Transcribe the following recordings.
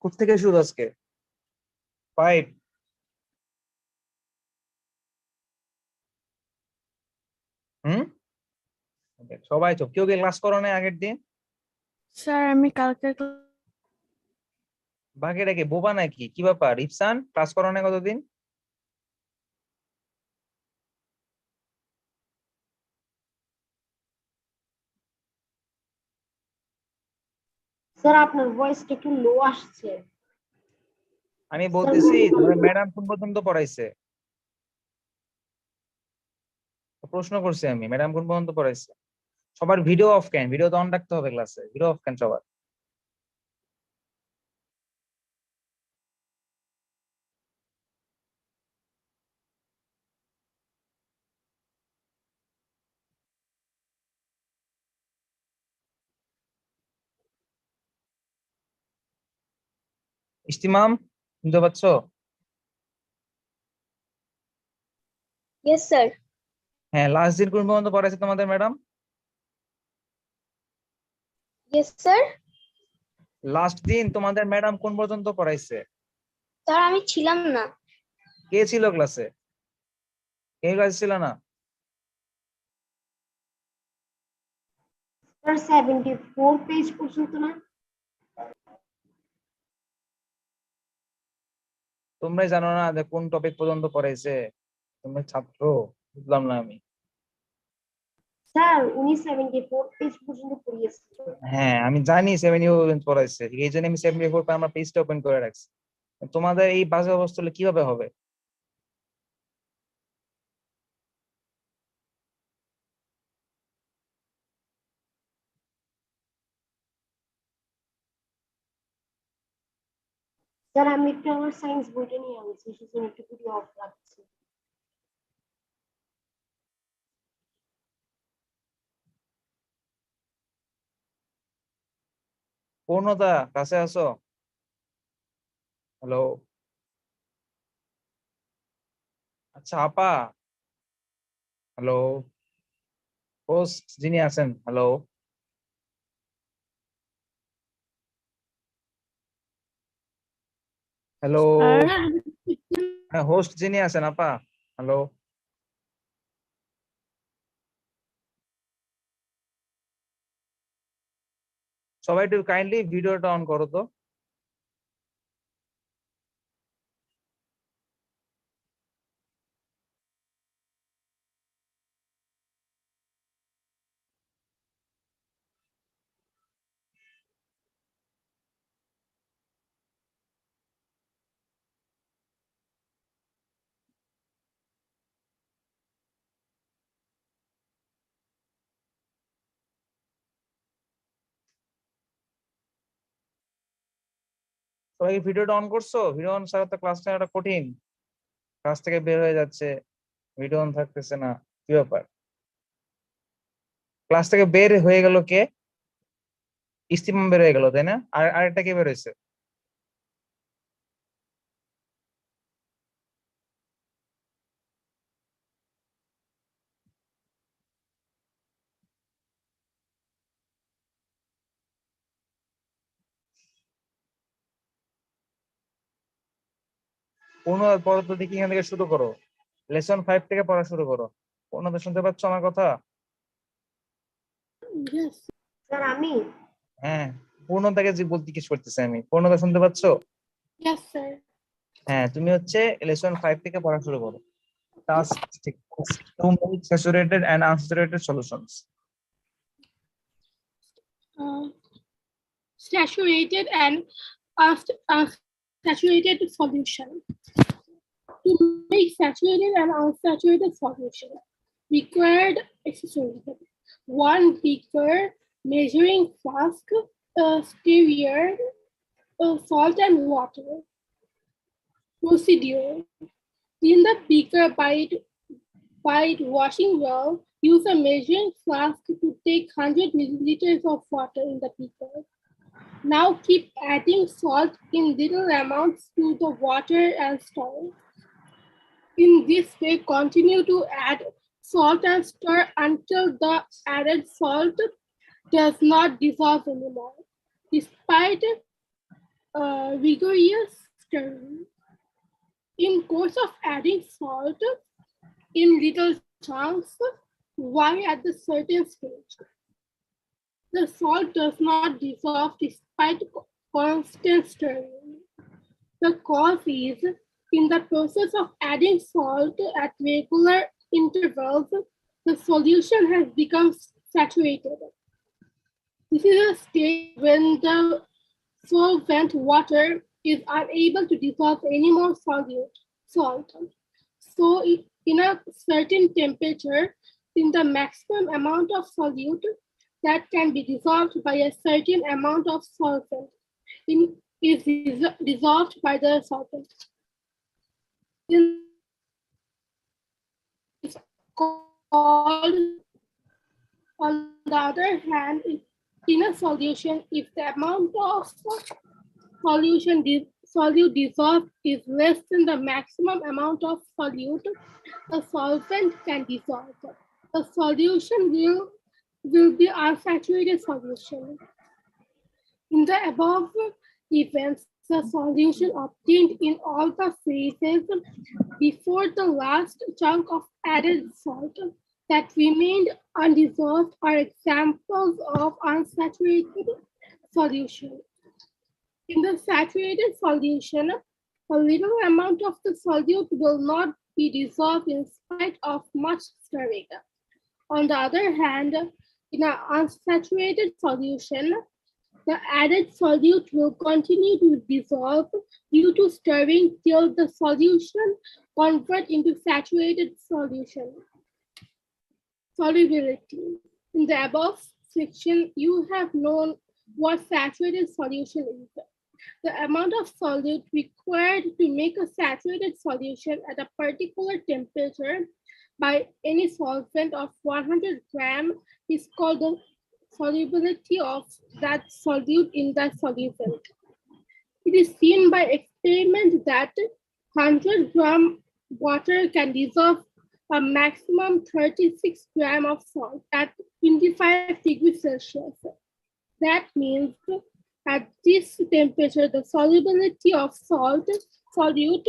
কোত্থেকে শুরু আজকে? 5। সবাই চুপ। কেউ কি ক্লাস করো না আগের দিন? স্যার আমি কালকে বাকি রেখে বোবা নাকি? কি ব্যাপার? ইফসান ক্লাস করো না কতদিন? স্যার আপনার ভয়েসটা একটু লো আসছে। আমি বলতেছি তোমার ম্যাডাম কোন পর্যন্ত পড়াইছে? প্রশ্ন করছি আমি, ম্যাডাম কোন পর্যন্ত পড়াইছে? সবার ভিডিও অফ কেন? ভিডিও তো অন রাখতে হবে ক্লাসে। ভিডিও অফ কেন সবার? ইস্তিমাম শুনতে পাচ্ছ? Yes sir. হ্যাঁ, লাস্ট দিন কোন পর্যন্ত পড়াইছে তোমাদের ম্যাডাম? Yes sir. লাস্ট দিন তোমাদের ম্যাডাম কোন পর্যন্ত পড়াইছে? স্যার আমি ছিলাম না। কে ছিল ক্লাসে? কে ক্লাসে ছিল না? স্যার 74 পেজ পর্যন্ত না। তোমরাই জানো না যে কোন টপিক পর্যন্ত পড়াইছে? তোমরা ছাত্র, বুঝলাম না আমি। স্যার উনি 74 পেজ পর্যন্ত পড়িয়েছেন। হ্যাঁ আমি জানি 70 পড়াইছে, এই জন্য আমি 74 পর আমার পেজটা ওপেন করে রাখছি। তোমাদের এই বাজে অবস্থা হলে কিভাবে হবে? স্যার আমি একটু আমার সায়েন্স বইটা নিয়ে আনছি, সেজন্য একটু ভিডিও অফ রাখছি। পূর্ণতা কাছে আছো? হ্যালো। আচ্ছা আপা, হ্যালো। হোস্ট যিনি আছেন, হ্যালো। হ্যালো। হ্যাঁ হোস্ট যিনি আছেন আপা, হ্যালো। সবাই একটু কাইন্ডলি ভিডিওটা অন করো তো। সবাই ভিডিওটা অন করছো? ভিডিও অন ছাড়া তো ক্লাস নেওয়াটা কঠিন। ক্লাস থেকে বের হয়ে যাচ্ছে, ভিডিও অন থাকতেছে না, কি ব্যাপার? ক্লাস থেকে বের হয়ে গেল কে? ইস্তিমাম বের হয়ে গেল তাই না? আর আরেকটা কে বের হয়েছে? পড়ো তো দেখি, এখান থেকে শুরু করো। লেসন 5 থেকে পড়া শুরু করো। পূর্ণতা শুনতে পাচ্ছ আমার কথা? স্যার আমি হ্যাঁ, পূর্ণতাকে যে বলতে কি করতেছে আমি। পূর্ণতা শুনতে পাচ্ছ? Yes sir. হ্যাঁ, তুমি হচ্ছে লেসন 5 থেকে পড়া শুরু করো। Task 2, make saturated and unsaturated solutions. Saturated and unsaturated solution. To make saturated and unsaturated solution, required accessories: 1 beaker, measuring flask, stirrer, salt and water. Procedure: clean the beaker by washing well. Use a measuring flask to take 100 milliliters of water in the beaker. Now keep adding salt in little amounts to the water and stir. In this way, continue to add salt and stir until the added salt does not dissolve anymore. Despite rigorous stirring. In course of adding salt in little chunks, while at the certain stage, the salt does not dissolve despite constant stirring. The cause is in the process of adding salt at regular intervals, the solution has become saturated. This is a stage when the solvent water is unable to dissolve any more salt. So in a certain temperature, in the maximum amount of solute that can be dissolved by a certain amount of solvent is dissolved by the solvent. It's called, on the other hand, in a solution, if the amount of solute dissolved is less than the maximum amount of solute, the solvent can dissolve. The solution will be unsaturated solution. In the above events, the solution obtained in all the phases before the last chunk of added salt that remained undissolved are examples of unsaturated solution. In the saturated solution, a little amount of the solute will not be dissolved in spite of much stirring. On the other hand, in an unsaturated solution, the added solute will continue to dissolve due to stirring till the solution converts into saturated solution. Solubility. In the above section, you have known what saturated solution is. The amount of solute required to make a saturated solution at a particular temperature by any solvent of 100 grams is called the solubility of that solute in that solvent. It is seen by experiment that 100-gram water can dissolve a maximum 36 grams of salt at 25 degrees Celsius. That means at this temperature, the solubility of solute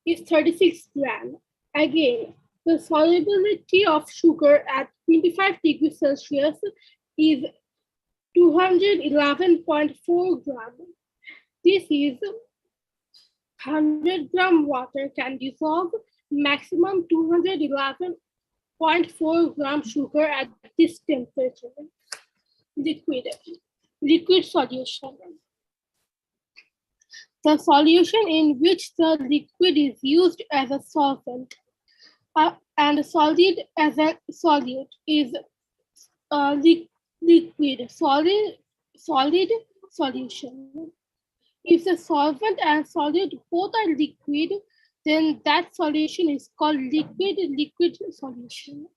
is 36 grams. Again, the solubility of sugar at 25 degrees Celsius is 211.4 grams. This is 100-gram water can dissolve maximum 211.4 gram sugar at this temperature. Liquid solution. The solution in which the liquid is used as a solvent and solid as a solute is a liquid solid solution. If the solvent and solute both are liquid, then that solution is called liquid solution.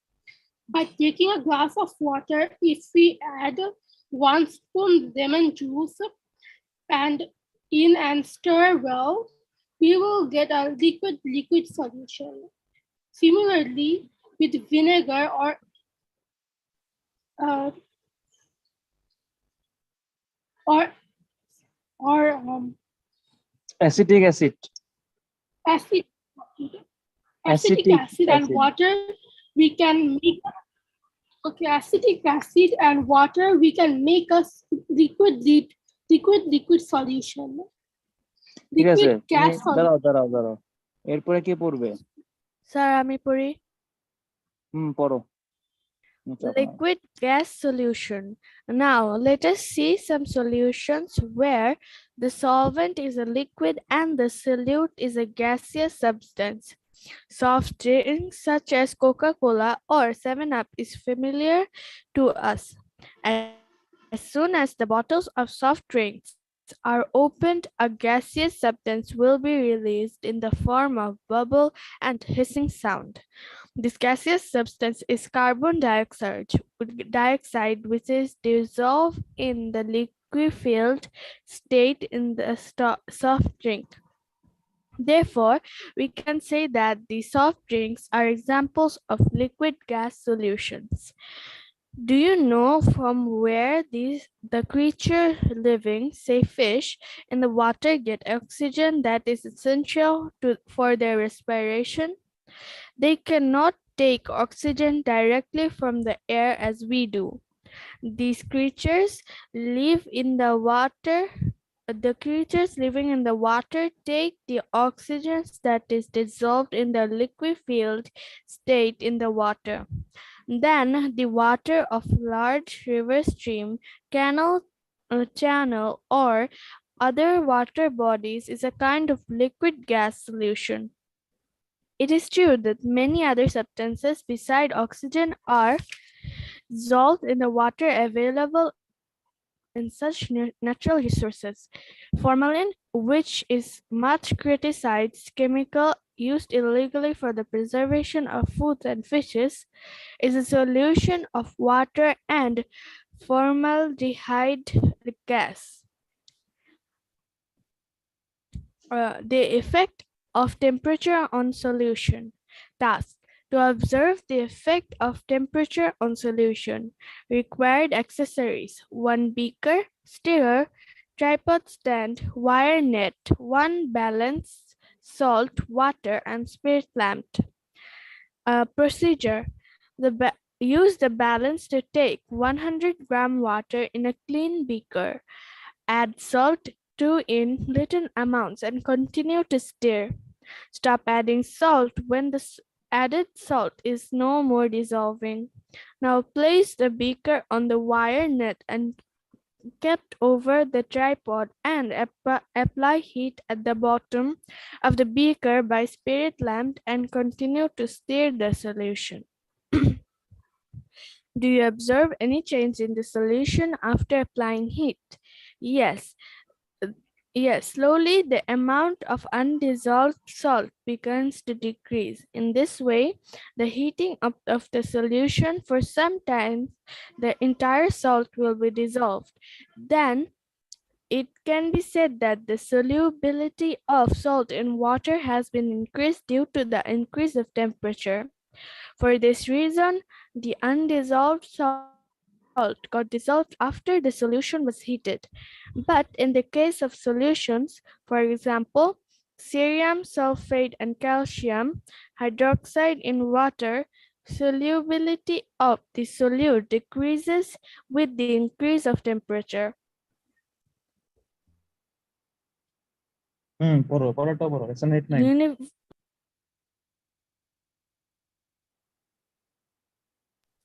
By taking a glass of water, if we add 1 spoon lemon juice and stir well, we will get a liquid solution. Similarly, with vinegar or Acetic acid. Acetic acid and water, we can make acetic acid and water, we can make a liquid solution. ঠিক আছে, Liquid gas দাঁড়াও এরপরে কি পড়বে? Sir আমি পড়ি পড়ো। liquid gas solution. Now let us see some solutions where the solvent is a liquid and the solute is a gaseous substance. Soft drinks such as Coca-Cola or 7-Up is familiar to us. As soon as the bottles of soft drinks are opened, a gaseous substance will be released in the form of bubble and hissing sound. This gaseous substance is carbon dioxide, which is dissolved in the liquefied state in the soft drink. Therefore, we can say that the soft drinks are examples of liquid gas solutions. Do you know from where the creature living, say fish, in the water get oxygen that is essential for their respiration? They cannot take oxygen directly from the air as we do. These creatures live in the water. The creatures living in the water take the oxygen that is dissolved in the liquefied state in the water. Then the water of large river stream, channel or other water bodies is a kind of liquid gas solution. It is true that many other substances beside oxygen are dissolved in the water available in such natural resources. Formalin, which is much criticized chemical used illegally for the preservation of foods and fishes, is a solution of water and formaldehyde gas. The effect of temperature on solution. Task. To observe the effect of temperature on solution. Required accessories. 1 beaker, stirrer, tripod stand, wire net, 1 balance, salt, water, and spirit lamp. Procedure. Use the balance to take 100-gram water in a clean beaker. Add salt to in little amounts and continue to stir. Stop adding salt when the added salt is no more dissolving. Now place the beaker on the wire net and kept over the tripod and apply heat at the bottom of the beaker by spirit lamp and continue to stir the solution. Do you observe any change in the solution after applying heat? Yes. Yes, slowly the amount of undissolved salt begins to decrease. In this way, the heating up of the solution for some time, the entire salt will be dissolved. Then it can be said that the solubility of salt in water has been increased due to the increase of temperature. For this reason, the undissolved salt got dissolved after the solution was heated. But in the case of solutions, for example, cerium sulfate and calcium hydroxide in water, solubility of the solute decreases with the increase of temperature. Lesson 8-9.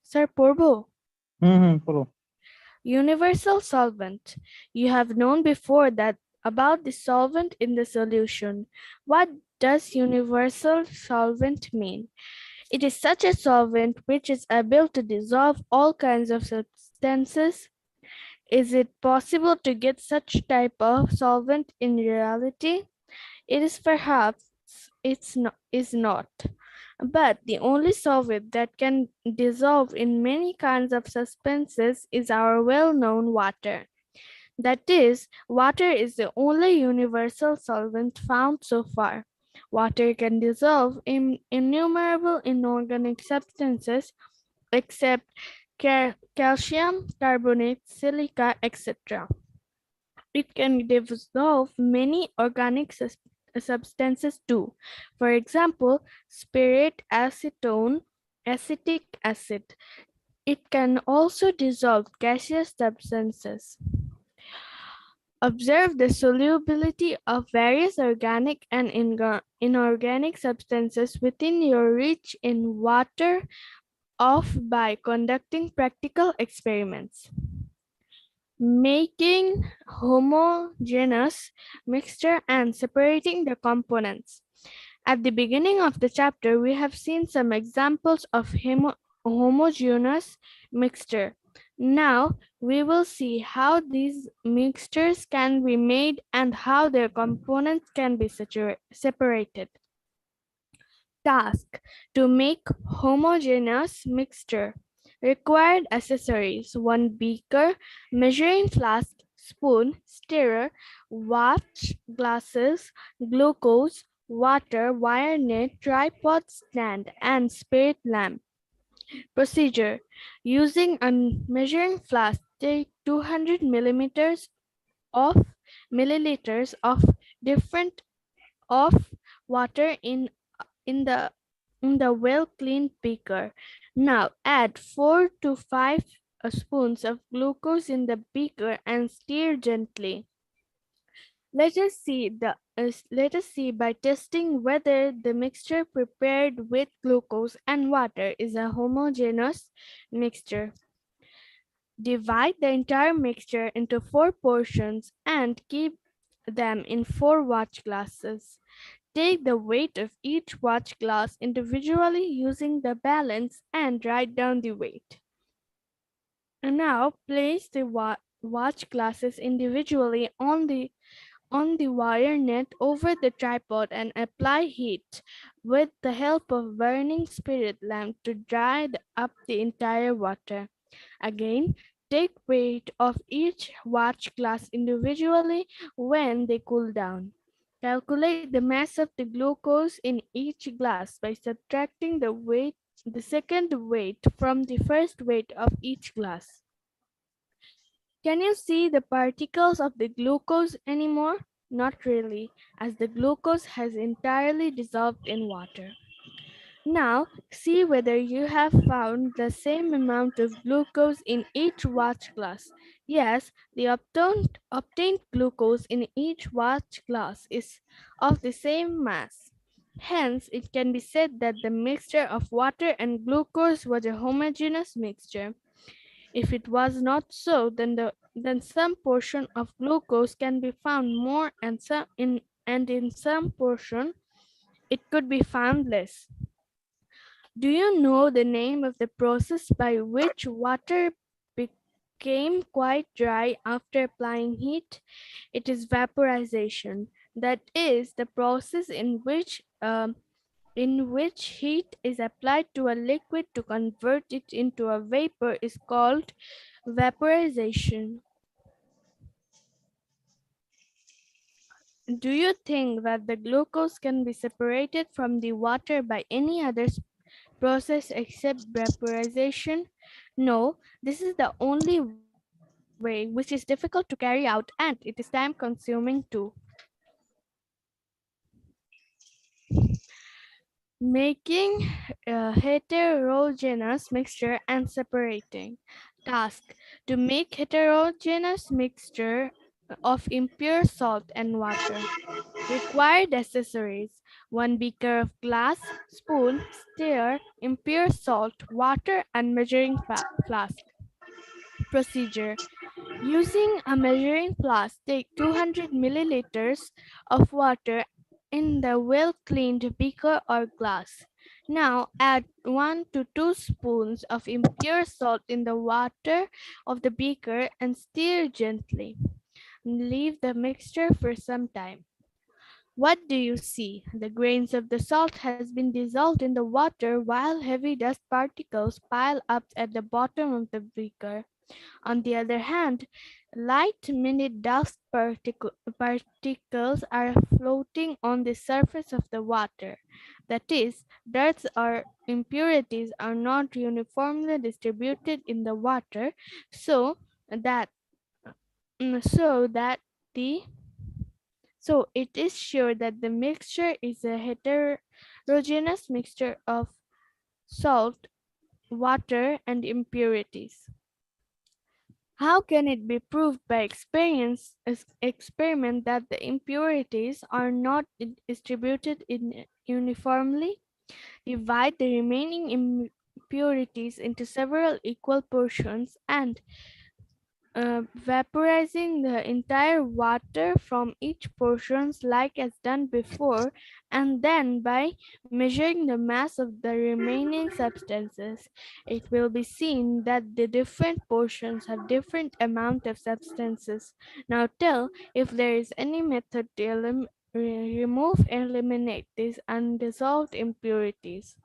Sir Purbo. Poro. Universal solvent. You have known before that about the solvent in the solution. What does universal solvent mean? It is such a solvent which is able to dissolve all kinds of substances. Is it possible to get such type of solvent in reality? It is perhaps is not. But the only solvent that can dissolve in many kinds of substances is our well-known water. That is, water is the only universal solvent found so far. Water can dissolve in innumerable inorganic substances except calcium, carbonate, silica, etc. It can dissolve many organic substances too. For example, spirit acetone, acetic acid. It can also dissolve gaseous substances. Observe the solubility of various organic and inorganic substances within your reach in water by conducting practical experiments. Making homogeneous mixture and separating the components. At the beginning of the chapter, we have seen some examples of homogeneous mixture. Now, we will see how these mixtures can be made and how their components can be separated. Task: to make homogeneous mixture. Required accessories: 1 beaker, measuring flask, spoon, stirrer, watch, glasses, glucose, water, wire net, tripod stand, and spirit lamp. Procedure. Using a measuring flask, take 200 milliliters of different of water in the well cleaned beaker. Now add 4 to 5 spoons of glucose in the beaker and stir gently. Let us see by testing whether the mixture prepared with glucose and water is a homogeneous mixture. Divide the entire mixture into 4 portions and keep them in 4 watch glasses. Take the weight of each watch glass individually using the balance and write down the weight. And now place the watch glasses individually on the wire net over the tripod and apply heat with the help of burning spirit lamp to dry up the entire water. Again, take weight of each watch glass individually when they cool down. Calculate the mass of the glucose in each glass by subtracting the second weight from the first weight of each glass. Can you see the particles of the glucose anymore? Not really, as the glucose has entirely dissolved in water. Now, see whether you have found the same amount of glucose in each watch glass. Yes, the obtained glucose in each watch glass is of the same mass. Hence, it can be said that the mixture of water and glucose was a homogeneous mixture. If it was not so, then some portion of glucose can be found more and in some portion it could be found less. Do you know the name of the process by which water became quite dry after applying heat? It is vaporization. That is the process in which heat is applied to a liquid to convert it into a vapor is called vaporization. Do you think that the glucose can be separated from the water by any other process except vaporization? No, this is the only way, which is difficult to carry out and it is time consuming too. Making a heterogeneous mixture and separating. Task: to make heterogeneous mixture of impure salt and water. Required accessories: 1 beaker of glass, spoon, stir, impure salt, water, and measuring flask. Procedure: using a measuring flask, take 200 milliliters of water in the well-cleaned beaker or glass. Now add 1 to 2 spoons of impure salt in the water of the beaker and stir gently. Leave the mixture for some time. What do you see? The grains of the salt has been dissolved in the water while heavy dust particles pile up at the bottom of the beaker. On the other hand, light minute dust particles are floating on the surface of the water. That is, dirt or impurities are not uniformly distributed in the water, so that so that the so it is sure that the mixture is a heterogeneous mixture of salt, water, and impurities. How can it be proved by experiment that the impurities are not distributed uniformly? Divide the remaining impurities into several equal portions and vaporizing the entire water from each portion like as done before, and then by measuring the mass of the remaining substances, it will be seen that the different portions have different amount of substances. Now tell if there is any method to eliminate these undissolved impurities.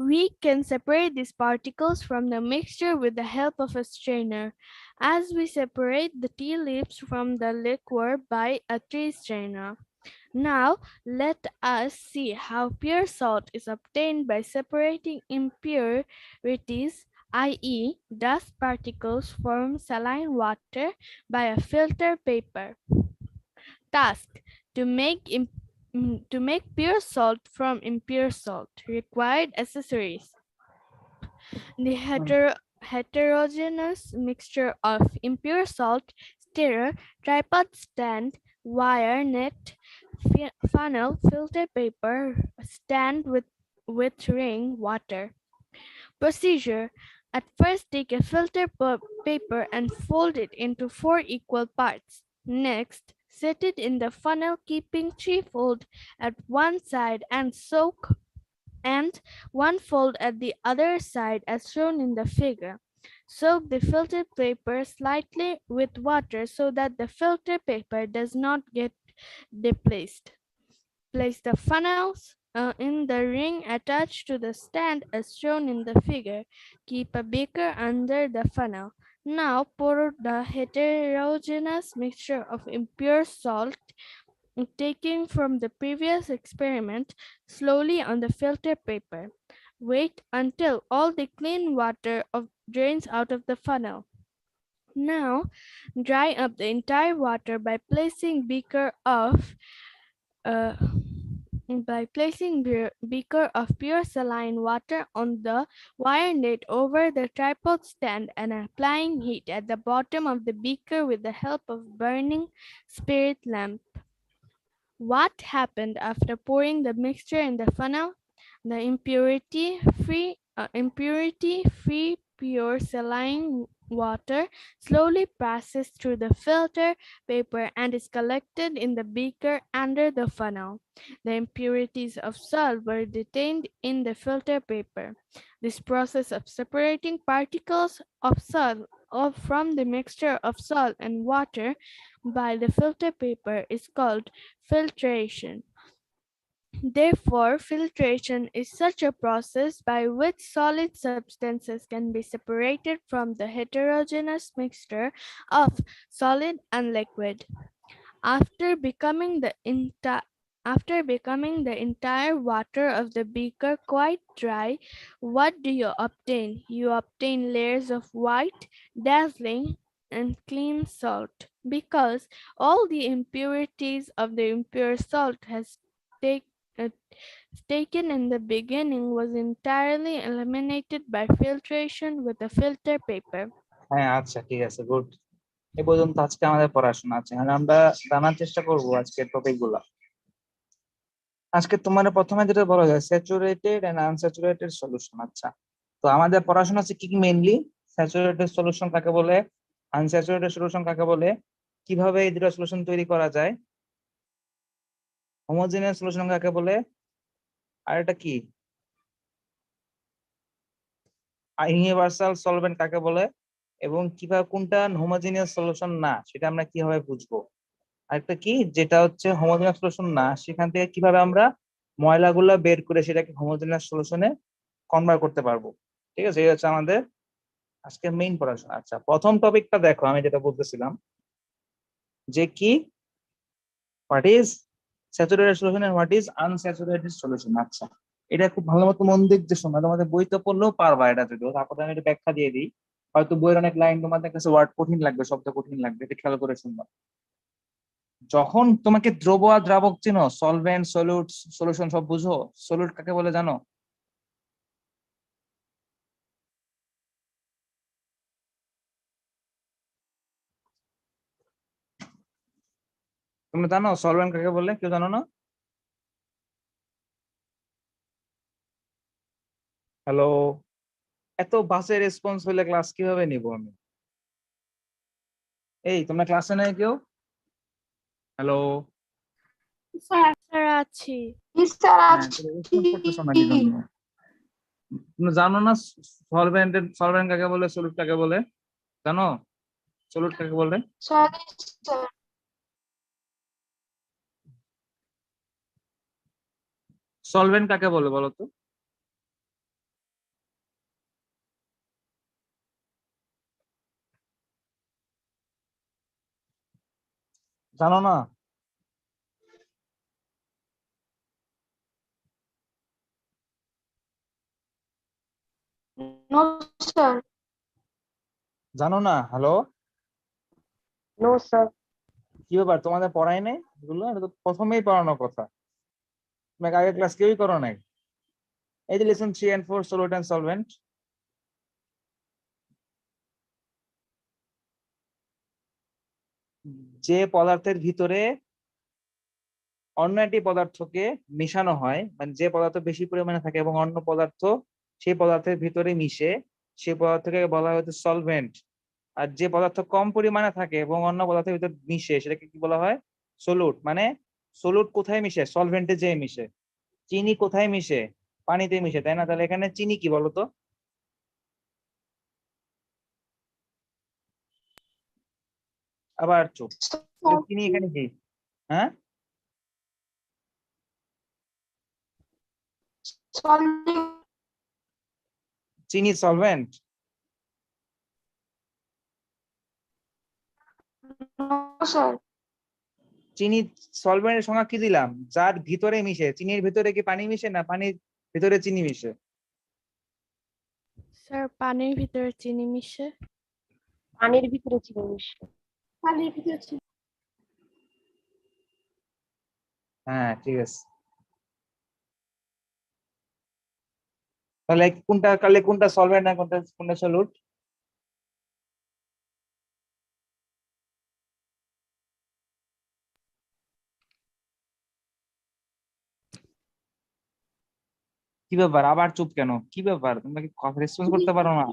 We can separate these particles from the mixture with the help of a strainer, as we separate the tea leaves from the liquor by a tea strainer. Now, let us see how pure salt is obtained by separating impurities, i.e., dust particles from saline water by a filter paper. Task: to make pure salt from impure salt. Required accessories: the heterogeneous mixture of impure salt, stirrer, tripod stand, wire net, funnel, filter paper, stand with ring, water. Procedure: at first take a filter paper and fold it into 4 equal parts. Next, set it in the funnel keeping 3 folds at one side and 1 fold at the other side as shown in the figure. Soak the filter paper slightly with water so that the filter paper does not get displaced. Place the funnels in the ring attached to the stand as shown in the figure. Keep a beaker under the funnel. Now pour the heterogeneous mixture of impure salt taken from the previous experiment slowly on the filter paper. Wait until all the clean water drains out of the funnel. Now dry up the entire water uh, by placing beaker of pure saline water on the wire net over the tripod stand and applying heat at the bottom of the beaker with the help of burning spirit lamp. What happened after pouring the mixture in the funnel? The impurity-free pure saline water slowly passes through the filter paper and is collected in the beaker under the funnel. The impurities of salt were detained in the filter paper. This process of separating particles of salt from the mixture of salt and water by the filter paper is called filtration. Therefore, filtration is such a process by which solid substances can be separated from the heterogeneous mixture of solid and liquid. After becoming the entire water of the beaker quite dry, what do you obtain? You obtain layers of white, dazzling, and clean salt, because all the impurities of the impure salt uh, taken in the beginning was entirely eliminated by filtration with a filter paper. হ্যাঁ আচ্ছা ঠিক আছে good. এই পর্যন্ত আজকে আমাদের পড়াশোনা আছে, আর আমরা জানার চেষ্টা করব আজকের টপিক গুলা। আজকে তোমার প্রথমে যেটা বলা যায় স্যাচুরেটেড এন্ড আনস্যাচুরেটেড সলিউশন। আচ্ছা, তো আমাদের পড়াশোনা আছে কি কি মেইনলি, স্যাচুরেটেড সলিউশন কাকে বলে, আনস্যাচুরেটেড সলিউশন কাকে বলে, কিভাবে এই দুটো সলিউশন তৈরি করা যায়, হোমোজেনিয়াস সলিউশন কাকে বলে, আর এটা কি ইউনিভার্সাল সলভেন্ট কাকে বলে, এবং কিভাবে কোনটা হোমোজেনিয়াস সলিউশন না সেটা আমরা কিভাবে বুঝবো। আরেকটা কি যেটা হচ্ছে হোমোজেনিয়াস সলিউশন না, সেখান থেকে কিভাবে আমরা ময়লাগুলো বের করে সেটাকে হোমোজেনিয়াস সলিউশনে কনভার্ট করতে পারবো। ঠিক আছে, এই হচ্ছে আমাদের আজকের মেইন পড়াশোনা। আচ্ছা, প্রথম টপিকটা দেখো, আমি যেটা বলতেছিলাম যে কি what is saturated solution and what is unsaturated solution. আচ্ছা, এটা খুব ভালো মতো মন দিক যে শোনা, তোমাদের বইতে পড়লেও পারবা এটা, যদিও তারপরে আমি একটু ব্যাখ্যা দিয়ে দিই। হয়তো বইয়ের অনেক লাইন তোমাদের কাছে ওয়ার্ড কঠিন লাগবে, শব্দ কঠিন লাগবে, এটা খেয়াল করে শুনবা। যখন তোমাকে দ্রব আর দ্রাবক চিনো, সলভেন্ট, সলিউট, সলিউশন সব বুঝো, সলিউট কাকে বলে জানো? তুমি জানো সলভেন্ট কাকে বলে? কেউ জানো না? হ্যালো, এত বাসে রেসপন্স হলে ক্লাস কিভাবে নিব আমি? এই তোমরা ক্লাসে নাই কেউ? হ্যালো, স্যার, স্যার আছি। হ্যাঁ, রেসপন্স করতেছো না কি জন্য? তুমি জানো না সলভেন্ট কাকে বলে, সলিউট কাকে বলে? জানো সলিউট কাকে বলে? সলভেন্ট কাকে বলে বলো তো? জানো না? No, sir. জানো না? Hello, No, sir. কি ব্যাপার, তোমাদের পড়াই নাই এগুলো? এটা তো প্রথমেই পড়ানোর কথা। তোমাকে আগের ক্লাস কেউই করো নাই। এই যে lesson 3 and 4 solute and solvent. যে পদার্থের ভিতরে অন্য একটি পদার্থকে মিশানো হয়, মানে যে পদার্থ বেশি পরিমাণে থাকে এবং অন্য পদার্থ সেই পদার্থের ভিতরে মিশে, সেই পদার্থকে বলা হয় সলভেন্ট। আর যে পদার্থ কম পরিমাণে থাকে এবং অন্য পদার্থের ভিতরে মিশে সেটাকে কি বলা হয়? সলুট। মানে সলুট কোথায় মিশে? সলভেন্টে যেয়ে মিশে। চিনি কোথায় মিশে? পানিতে মিশে, তাই না? তাহলে এখানে চিনি কি বলতো? আবার চুপ। চিনি এখানে কি? হ্যাঁ, Solid. চিনি সলভেন্ট? No, sir. চিনি সলভেন্টের সংজ্ঞা কি দিলাম? যার ভিতরে মিশে। চিনির ভিতরে কি পানি মিশে, না পানির ভিতরে চিনি মিশে? স্যার পানির ভিতরে চিনি মিশে। পানির ভিতরে চিনি মিশে। পানির ভিতরে ছিল। হ্যাঁ, ঠিক আছে। তাহলে কোনটা সলভেন্ট না কোনটা সলুট? কি ব্যাপার, আবার চুপ কেন? কি ব্যাপার, তোমরা কি কথা রেসপন্স করতে পারো না?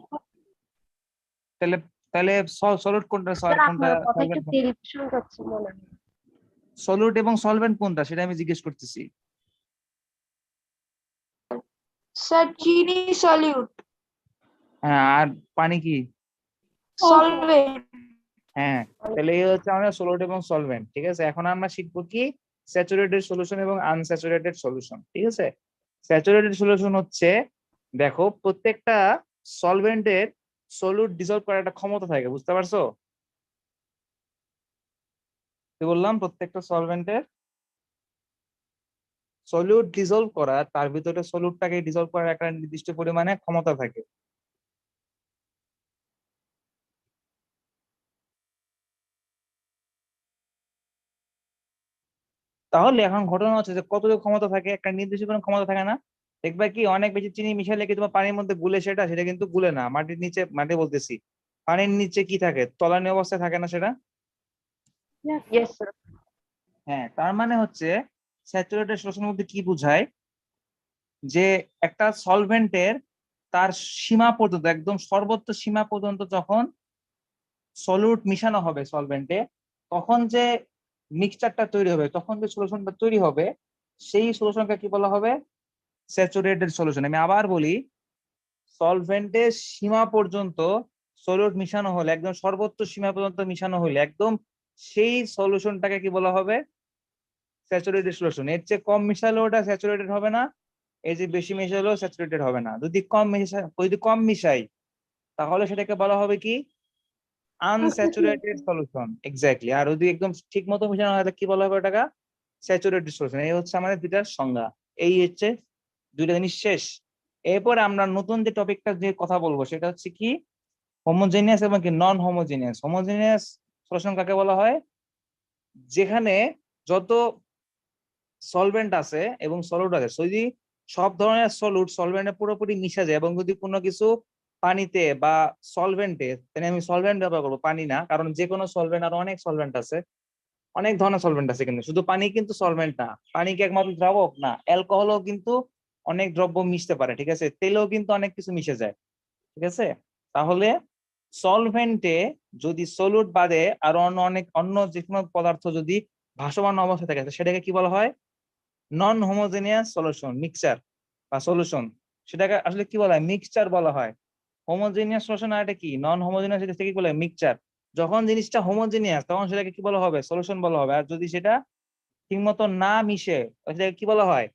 তাহলে তাহলে সলুট কোনটা, স্যার কোনটা আপনার কথা একটু সলভেন্ট? দেরি শুনতে পাচ্ছি মনে হয়। সলুট এবং সলভেন্ট কোনটা সেটা আমি জিজ্ঞেস করতেছি। স্যার চিনি সলিউট। হ্যাঁ, আর পানি কি? সলভেন্ট। হ্যাঁ, তাহলে এই হচ্ছে আমাদের সলুট এবং সলভেন্ট। ঠিক আছে, এখন আমরা শিখবো কি? স্যাচুরেটেড সলিউশন এবং আনস্যাচুরেটেড সলিউশন। ঠিক আছে, স্যাচুরেটেড সলিউশন হচ্ছে, দেখো প্রত্যেকটা সলভেন্টের সলিউট ডিসলভ করার একটা ক্ষমতা থাকে, বুঝতে পারছো? কি বললাম? প্রত্যেকটা সলভেন্টের সলিউট ডিসলভ করা, তার ভিতরে সলিউটটাকে ডিসলভ করার একটা নির্দিষ্ট পরিমাণে ক্ষমতা থাকে। তাহলে এখন ঘটনা হচ্ছে যে কতটুকু ক্ষমতা থাকে, একটা নির্দিষ্ট কোনো ক্ষমতা থাকে না। দেখবা কি অনেক বেশি চিনি মিশালে কি তোমার পানির মধ্যে গুলে সেটা সেটা কিন্তু গুলে না। মাটির নিচে, মাটি বলতেছি, পানির নিচে কি থাকে? তলানি অবস্থায় থাকে না সেটা? Yes sir. হ্যাঁ, তার মানে হচ্ছে স্যাচুরেটেড সলিউশনের মধ্যে কি বোঝায়? যে একটা সলভেন্টের তার সীমা পর্যন্ত, একদম সর্বোচ্চ সীমা পর্যন্ত যখন সলিউট মিশানো হবে সলভেন্টে, তখন যে মিক্সচারটা তৈরি হবে, তখন যে সলিউশনটা তৈরি হবে, সেই সলিউশনকে কি বলা হবে? Saturated solution. আমি আবার বলি, সলভেন্টের সীমা পর্যন্ত সলিউট মিশানো হলে, একদম সর্বোচ্চ সীমা পর্যন্ত মিশানো হলে একদম, সেই সলিউশনটাকে কি বলা হবে? Saturated solution. এর চেয়ে কম মিশালে ওটা স্যাচুরেটেড হবে না, এই যে বেশি মিশালেও স্যাচুরেটেড হবে না। যদি কম মিশাই তাহলে সেটাকে বলা হবে কি? Unsaturated solution. এক্স্যাক্টলি। আর যদি একদম ঠিক মতো মিশানো হয় তাহলে কি বলা হবে ওটাকে? Saturated solution. এই হচ্ছে আমাদের দুইটার সংজ্ঞা। এই হচ্ছে দুইটা জিনিস শেষ। এরপর আমরা নতুন যে টপিকটা যে কথা বলবো সেটা হচ্ছে কি? হোমোজেনিয়াস এবং কি নন হোমোজেনিয়াস। হোমোজেনিয়াস সলিউশন কাকে বলা হয়? যেখানে যত সলভেন্ট আছে এবং সলিউট আছে, যদি সব ধরনের সলভেন্টে পুরোপুরি মিশে যায়, এবং যদি কোনো কিছু পানিতে বা সলভেন্টে, তাহলে আমি সলভেন্ট ব্যবহার করবো, পানি না, কারণ যে কোনো সলভেন্ট, আর অনেক সলভেন্ট আছে, অনেক ধরনের সলভেন্ট আছে, কিন্তু শুধু পানি কিন্তু সলভেন্ট না। পানি কি একমাত্র দ্রাবক? না, অ্যালকোহলও কিন্তু অনেক দ্রব্য মিশতে পারে। ঠিক আছে, তেলেও কিন্তু অনেক কিছু মিশে যায়। ঠিক আছে, তাহলে সলভেন্টে যদি সলিউট বাদে আরো অন্য যে কোনো পদার্থ যদি ভাসমান অবস্থায় থাকে, সেটাকে কি বলা হয়? নন হোমোজেনিয়াস সলিউশন, মিক্সচার বা সলিউশন। সেটাকে আসলে কি বলা হয়? মিক্সচার বলা হয়। হোমোজেনিয়াস সলিউশন আর এটা কি? নন হোমোজেনিয়াস, সেটাকে কি বলা হয়? মিক্সচার। যখন জিনিসটা হোমোজেনিয়াস তখন সেটাকে কি বলা হবে? সলিউশন বলা হবে। আর যদি সেটা ঠিকমতো না মিশে সেটাকে কি বলা হয়?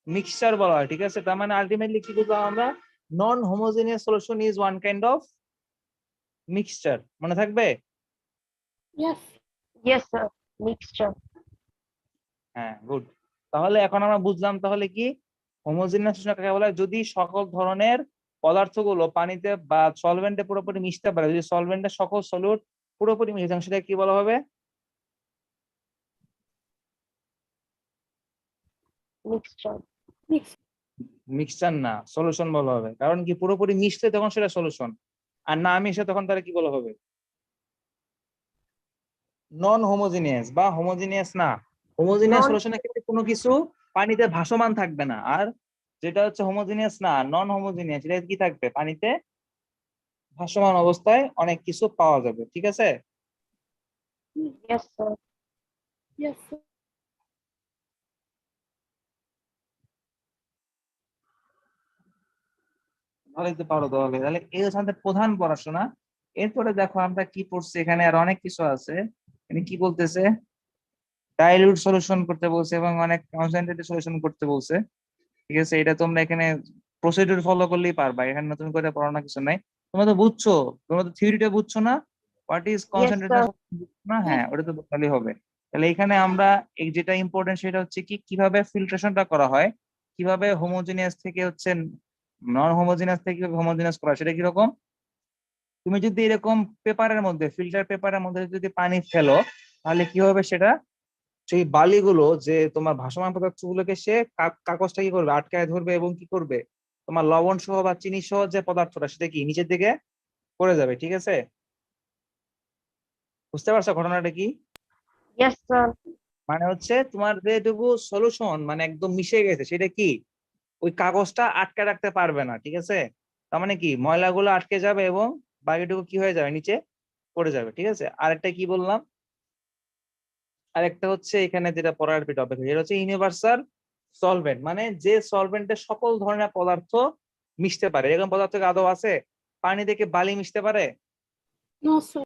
মিক্সচার বলা হয়। ঠিক আছে, তার মানে আলটিমেটলি কি বুঝলাম আমরা? Non homogeneous solution is one kind of mixture. মনে থাকবে? Yes. Yes sir, mixture. হ্যাঁ, গুড। তাহলে এখন আমরা বুঝলাম তাহলে কি হোমোজিনিয়াস সলিউশন কাকে বলে? যদি সকল ধরনের পদার্থগুলো পানিতে বা সলভেন্টে পুরোপুরি মিশতে পারে, যদি সলভেন্টের সকল সলিউট পুরোপুরি মিশে যায়, সেটা কি বলা হবে? Mixture. মিক্সচার না, সলিউশন বলা হবে। কারণ কি, পুরোপুরি মিশলে তখন সেটা সলিউশন, আর না মিশে তখন তারা কি বলা হবে? নন হোমোজিনিয়াস বা হোমোজিনিয়াস না। হোমোজিনিয়াস Non সলিউশনের ক্ষেত্রে কোনো কিছু পানিতে ভাসমান থাকবে না, আর যেটা হচ্ছে হোমোজিনিয়াস না, নন হোমোজিনিয়াস, এটা কি থাকবে? পানিতে ভাসমান অবস্থায় অনেক কিছু পাওয়া যাবে। ঠিক আছে? yes, sir. Yes, sir. ভালোই তো পারো তাহলে। তাহলে এই হচ্ছে আমাদের প্রধান পড়াশোনা। এরপরে দেখো আমরা কি পড়ছি, এখানে আর অনেক কিছু আছে। এখানে কি বলতেছে? ডাইলিউট সলিউশন করতে বলছে এবং অনেক কনসেন্ট্রেটেড সলিউশন করতে বলছে। ঠিক আছে, এটা তোমরা এখানে প্রসিডিউর ফলো করলেই পারবা, এখানে নতুন করে পড়ানোর কিছু নাই। তোমরা তো বুঝছো, তোমরা তো থিওরিটা বুঝছো না? What is Yes, concentrated sir. না? হ্যাঁ, ওটা তো বললেই হবে। তাহলে এখানে আমরা এই যেটা ইম্পর্টেন্ট সেটা হচ্ছে কি, কিভাবে ফিল্ট্রেশনটা করা হয়, কিভাবে হোমোজিনিয়াস থেকে হচ্ছে নন হোমোজিনিয়াস থেকে হোমোজিনিয়াস করা হয়, সেটা কিরকম। তুমি যদি এরকম পেপারের মধ্যে, ফিল্টার পেপারের মধ্যে যদি পানি ফেলো, তাহলে কি হবে সেটা, সেই বালিগুলো যে তোমার ভাসমান পদার্থগুলোকে সে কাগজটা কি করবে, আটকায় ধরবে এবং কি করবে, তোমার লবণ সহ বা চিনি সহ যে পদার্থটা সেটা কি নিচের দিকে পড়ে যাবে। ঠিক আছে, বুঝতে পারছো ঘটনাটা কি? Yes, sir. মানে হচ্ছে তোমার যেটুকু সলিউশন মানে একদম মিশে গেছে, সেটা কি ওই কাগজটা আটকে রাখতে পারবে না। ঠিক আছে, তার মানে কি ময়লাগুলো আটকে যাবে এবং বাকিটুকু কি হয়ে যাবে, নিচে পড়ে যাবে। ঠিক আছে, আরেকটা কি বললাম, আরেকটা হচ্ছে এখানে যেটা পড়ার টপিক, এটা হচ্ছে ইউনিভার্সাল সলভেন্ট, মানে যে সলভেন্টের সকল ধরনের পদার্থ মিশতে পারে। এরকম পদার্থ কি আদৌ আছে? পানি থেকে বালি মিশতে পারে? No, sir.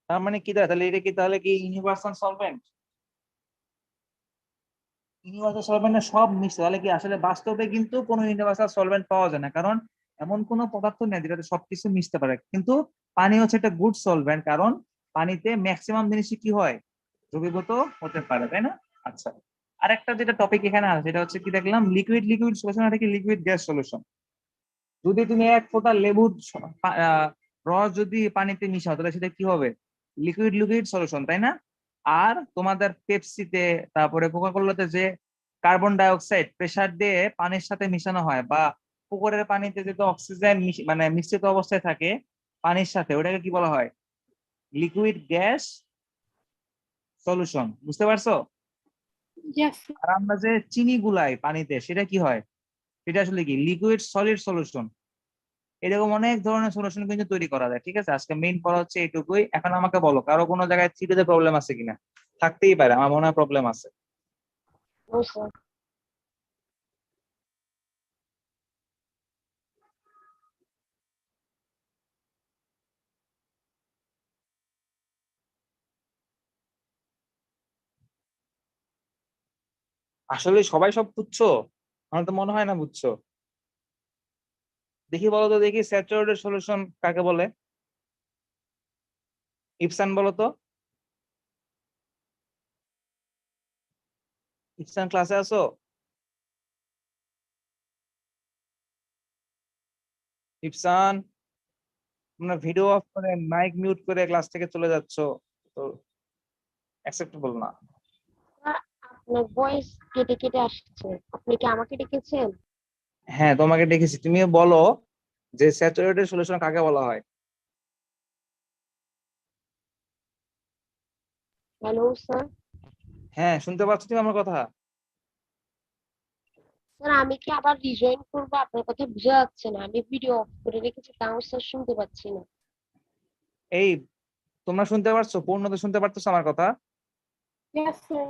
তার মানে কি তাহলে এটা কি, তাহলে কি ইউনিভার্সাল সলভেন্ট? ইউনিভার্সাল সলভেন্টে সব মিশছে, তাহলে কি আসলে বাস্তবে কিন্তু কোনো ইউনিভার্সাল সলভেন্ট পাওয়া যায় না, কারণ এমন কোনো পদার্থ নেই যেটাতে সবকিছু মিশতে পারে। কিন্তু পানি হচ্ছে একটা গুড সলভেন্ট, কারণ পানিতে ম্যাক্সিমাম জিনিসই কি হয়, দ্রবীভূত হতে পারে, তাই না? আচ্ছা, আরেকটা যেটা টপিক এখানে আছে সেটা হচ্ছে কি, দেখলাম লিকুইড লিকুইড সলিউশন, এটা কি লিকুইড গ্যাস সলিউশন। যদি তুমি এক ফোঁটা লেবুর রস যদি পানিতে মিশাও, তাহলে সেটা কি হবে, লিকুইড লিকুইড সলিউশন, তাই না? আর তোমাদের পেপসিতে, তারপরে কোকা কোলাতে যে কার্বন ডাই অক্সাইড প্রেসার দিয়ে পানির সাথে মিশানো হয়, বা পুকুরের পানিতে যেটা অক্সিজেন মানে মিশ্রিত অবস্থায় থাকে পানির সাথে, ওটাকে কি বলা হয়, লিকুইড গ্যাস সলিউশন। বুঝতে পারছো? Yes, sir. আর আমরা যে চিনি গুলাই পানিতে, সেটা কি হয়, সেটা আসলে কি লিকুইড সলিড সলিউশন। এরকম অনেক ধরনের সলিউশন কিন্তু তৈরি করা যায়। ঠিক আছে, আজকে মেইন পড়া হচ্ছে এইটুকুই। এখন আমাকে বলো, কারো কোনো জায়গায় থিওরিতে প্রবলেম আছে কিনা? থাকতেই পারে, আমার মনে হয় প্রবলেম আছে। No, sir. আসলে সবাই সব বুঝছো? আমার তো মনে হয় না বুঝছো। দেখি বলো তো, দেখি স্যাচুরেটেড সলিউশন কাকে বলে? ইপসান বলো তো। ইপসান ক্লাসে আছো? ইপসান, তোমরা ভিডিও অফ করে মাইক মিউট করে ক্লাস থেকে চলে যাচ্ছো, তো অ্যাকসেপ্টেবল না। Sir, আপনার ভয়েস কেটে কেটে আসছে। আপনি কি আমাকে ডেকেছেন? হ্যাঁ, তোমাকে ডেকেছি, তুমিও বলো যে স্যাচুরেটেড সলিউশন কাকে বলা হয়। Hello, sir. হ্যাঁ, শুনতে পাচ্ছ তুমি আমার কথা? স্যার, আমি কি আবার রিজয়েন করবো? আপনার কথা বোঝা যাচ্ছে না। আমি ভিডিও অফ করে রেখেছি, তাও স্যার শুনতে পাচ্ছি না। এই, তোমরা শুনতে পারছো? পূর্ণতা শুনতে পারতেছো আমার কথা? Yes, sir.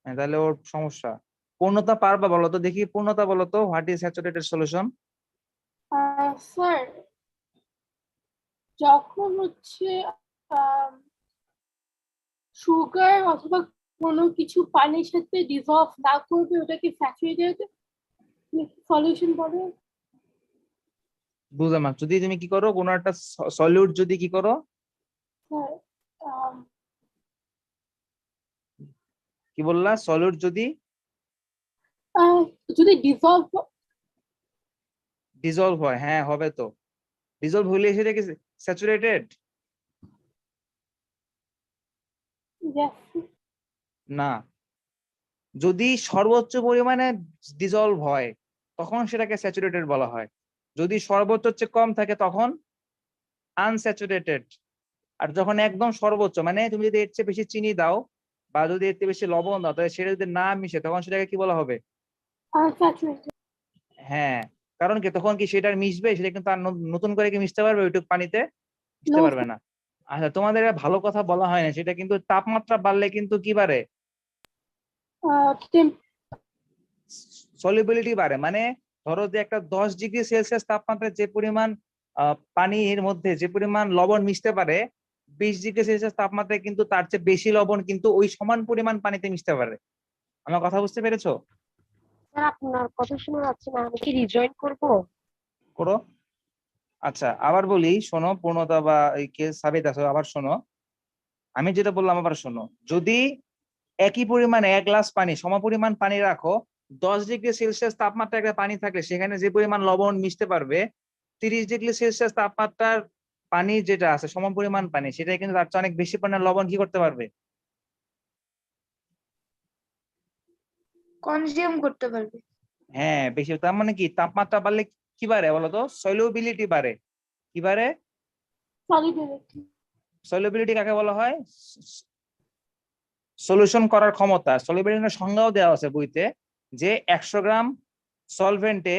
হ্যাঁ, তাহলে ওর সমস্যা। পূর্ণতা পারবা বলো তো দেখি, পূর্ণতা বলো তো, what is saturated solution? Sir, যখন হচ্ছে সুগার অথবা কোনো কিছু পানির সাথে ডিসলভ না করবে, ওটাকে স্যাচুরেটেড সলিউশন বলে। বুঝলাম না, যদি তুমি কি করো, কোনো একটা সলিউট যদি কি করো, স্যার, কি বললা, সলিউট যদি যদি dissolve ডিজলভ হয়, হ্যাঁ হবে তো। ডিজলভ হলে সেটা কি স্যাচুরেটেড? yes না, যদি সর্বোচ্চ পরিমাণে ডিজলভ হয় তখন সেটাকে স্যাচুরেটেড বলা হয়। যদি সর্বোচ্চ চেয়ে কম থাকে তখন আনস্যাচুরেটেড। আর যখন একদম সর্বোচ্চ মানে তুমি যদি এর চেয়ে বেশি চিনি দাও বা যদি এর চেয়ে বেশি লবণ দাও তাহলে সেটা যদি না মিশে তখন সেটাকে কি বলা হবে? unsaturated হ্যাঁ, কারণ কি তখন কি সেটা আর মিশবে? সেটা কিন্তু আর নতুন করে কি মিশতে পারবে? ওইটুকু পানিতে মিশতে No, পারবে না। আচ্ছা, তোমাদের এটা ভালো কথা বলা হয় না, সেটা কিন্তু তাপমাত্রা বাড়লে কিন্তু কি বাড়ে? temp সলিবিলিটি বাড়ে। মানে ধরো যে একটা 10 ডিগ্রি সেলসিয়াস তাপমাত্রায় যে পরিমাণ পানির মধ্যে যে পরিমাণ লবণ মিশতে পারে, 20 ডিগ্রি সেলসিয়াস তাপমাত্রায় কিন্তু তার চেয়ে বেশি লবণ কিন্তু ওই সমান পরিমাণ পানিতে মিশতে পারে। আমার কথা বুঝতে পেরেছো? স্যার আপনার কথা শোনা যাচ্ছে না, আমি কি রিজয়েন করব? করো। আচ্ছা, আবার বলি, শোনো পূর্ণতা বা এই কে সাবিত আছো, আবার শোনো। আমি যেটা বললাম আবার শোনো। যদি একই পরিমাণে 1 গ্লাস পানি সমপরিমাণ পানি রাখো, 10 ডিগ্রি সেলসিয়াস তাপমাত্রা একটা পানি থাকলে সেখানে যে পরিমাণ লবণ মিশতে পারবে, 30 ডিগ্রি সেলসিয়াস তাপমাত্রার পানি যেটা আছে সমপরিমাণ পানি, সেটা কিন্তু তার চেয়ে অনেক বেশি পরিমাণ লবণ কি করতে পারবে? কনজিউম করতে পারবে। হ্যাঁ, বেশি। তার মানে কি তাপমাত্রা বাড়লে কি বাড়ে বলতো? সলিউবিলিটি বাড়ে। কি বাড়ে? solubility সলিউবিলিটি কাকে বলা হয়? সলিউশন করার ক্ষমতা। সলিউবিলিটির সংজ্ঞাও দেওয়া আছে বইতে, যে 100 গ্রাম সলভেন্টে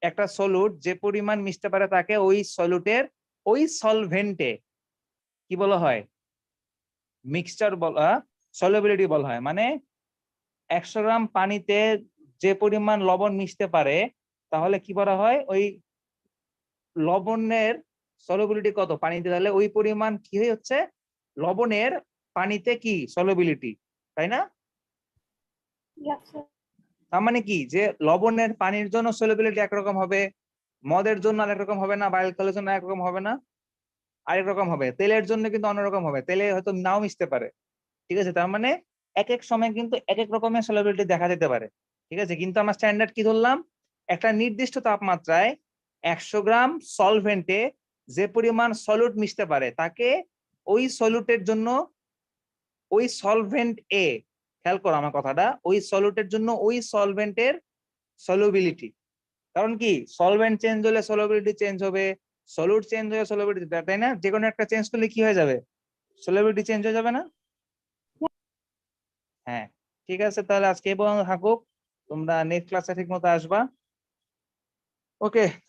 একটা সলিউট যে পরিমাণ মিশতে পারে তাকে ওই সলভেন্টে কি বলা হয়? মিক্সচার বলা, সলিউবিলিটি বলা হয়। মানে 100 গ্রাম পানিতে যে পরিমাণ লবণ মিশতে পারে তাহলে কি করা হয়? ওই লবণের সলিউবিলিটি কত পানিতে, তাহলে ওই পরিমাণ কি হচ্ছে লবণের পানিতে কি সলিউবিলিটি, তাই না? yes sir তার মানে কি যে লবণের পানির জন্য সলিউবিলিটি একরকম হবে, মদের জন্য আরেক রকম হবে না, বা অ্যালকোহলের জন্য একরকম হবে না, আরেক রকম হবে, তেলের জন্য কিন্তু অন্যরকম হবে, তেলে হয়তো নাও মিশতে পারে। ঠিক আছে, তার মানে এক এক সময় কিন্তু এক এক রকমের সলিউবিলিটি দেখা যেতে পারে। ঠিক আছে, কিন্তু আমরা স্ট্যান্ডার্ড কি ধরলাম? একটা নির্দিষ্ট তাপমাত্রায় 100 গ্রাম সলভেন্টে যে পরিমাণ সলিউট মিশতে পারে তাকে ওই সলিউটের জন্য ওই সলভেন্ট এ, খেয়াল করো আমার কথাটা, ওই সলিউটের জন্য ওই সলভেন্টের সলিউবিলিটি। কারণ কি সলভেন্ট চেঞ্জ হলে সলিউবিলিটি চেঞ্জ হবে, সলিউট চেঞ্জ হলে সলিউবিলিটি, তাই না? যে কোনো একটা চেঞ্জ করলে কি হয়ে যাবে? সলিউবিলিটি চেঞ্জ হয়ে যাবে না? হ্যাঁ, ঠিক আছে, তাহলে আজকে এই পর্যন্ত থাকুক। তোমরা নেক্সট ক্লাসে ঠিক মতো আসবা। ওকে।